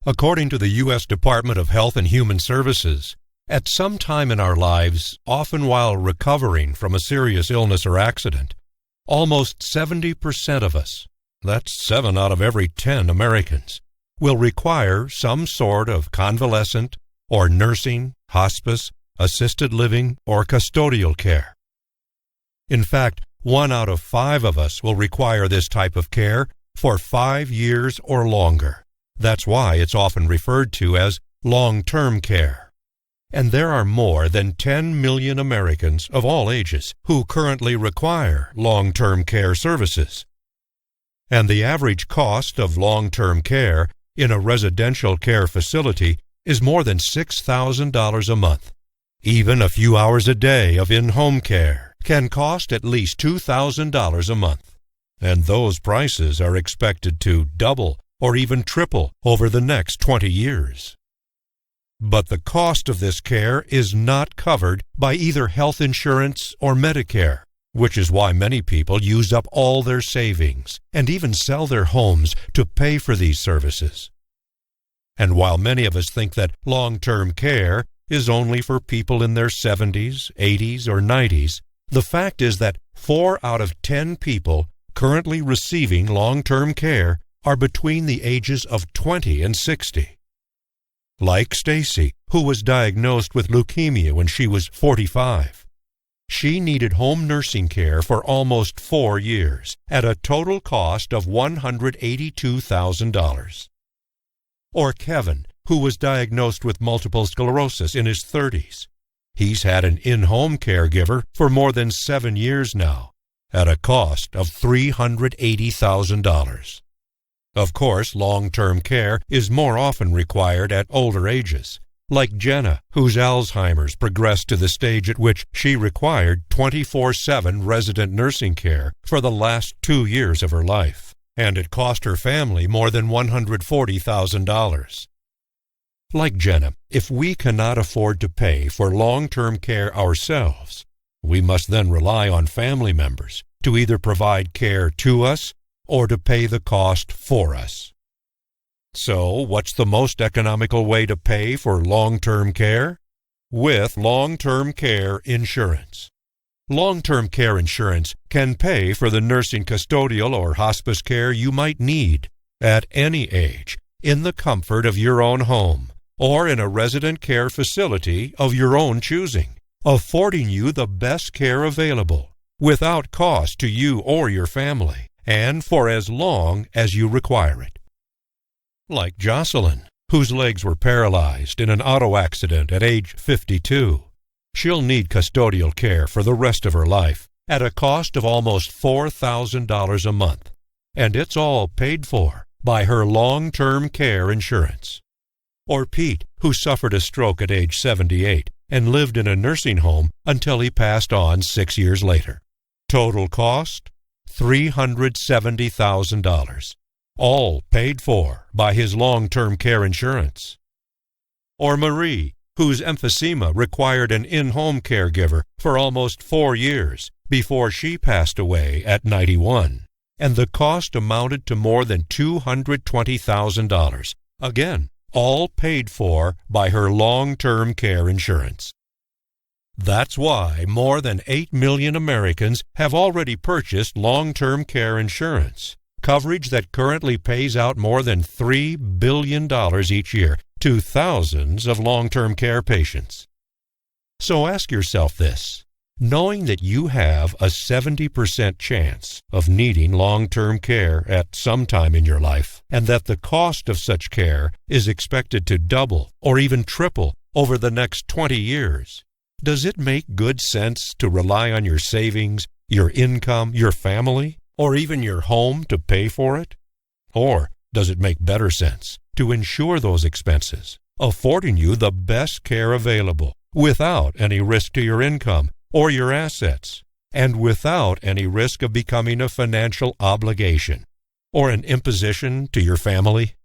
According to the U.S. Department of Health and Human Services, at some time in our lives, often while recovering from a serious illness or accident, almost 70% of us, that's 7 out of every 10 Americans, will require some sort of convalescent or nursing, hospice, assisted living, or custodial care. In fact, 1 out of 5 of us will require this type of care for 5 years or longer. That's why it's often referred to as long-term care. And there are more than 10 million Americans of all ages who currently require long-term care services. And the average cost of long-term care in a residential care facility is more than $6,000 a month. Even a few hours a day of in-home care can cost at least $2,000 a month. And those prices are expected to double or even triple over the next 20 years. But the cost of this care is not covered by either health insurance or Medicare, which is why many people use up all their savings and even sell their homes to pay for these services. And while many of us think that long-term care is only for people in their 70s, 80s, or 90s, the fact is that 4 out of 10 people currently receiving long-term care are between the ages of 20 and 60. Like Stacy, who was diagnosed with leukemia when she was 45. She needed home nursing care for almost 4 years at a total cost of $182,000. Or Kevin, who was diagnosed with multiple sclerosis in his 30s. He's had an in-home caregiver for more than 7 years now at a cost of $380,000. Of course, long-term care is more often required at older ages, like Jenna, whose Alzheimer's progressed to the stage at which she required 24/7 resident nursing care for the last 2 years of her life, and it cost her family more than $140,000. Like Jenna, if we cannot afford to pay for long-term care ourselves, we must then rely on family members to either provide care to us or to pay the cost for us. So, what's the most economical way to pay for long-term care? With long-term care insurance. Long-term care insurance can pay for the nursing, custodial, or hospice care you might need at any age in the comfort of your own home or in a resident care facility of your own choosing, affording you the best care available without cost to you or your family, and for as long as you require it. Like Jocelyn, whose legs were paralyzed in an auto accident at age 52. She'll need custodial care for the rest of her life at a cost of almost $4,000 a month, and it's all paid for by her long-term care insurance. Or Pete, who suffered a stroke at age 78 and lived in a nursing home until he passed on 6 years later. Total cost? $370,000, all paid for by his long-term care insurance. Or Marie, whose emphysema required an in-home caregiver for almost 4 years before she passed away at 91, and the cost amounted to more than $220,000, again, all paid for by her long-term care insurance. That's why more than 8 million Americans have already purchased long-term care insurance, coverage that currently pays out more than $3 billion each year to thousands of long-term care patients. So ask yourself this: knowing that you have a 70% chance of needing long-term care at some time in your life, and that the cost of such care is expected to double or even triple over the next 20 years, does it make good sense to rely on your savings, your income, your family, or even your home to pay for it? Or does it make better sense to insure those expenses, affording you the best care available without any risk to your income or your assets, and without any risk of becoming a financial obligation or an imposition to your family?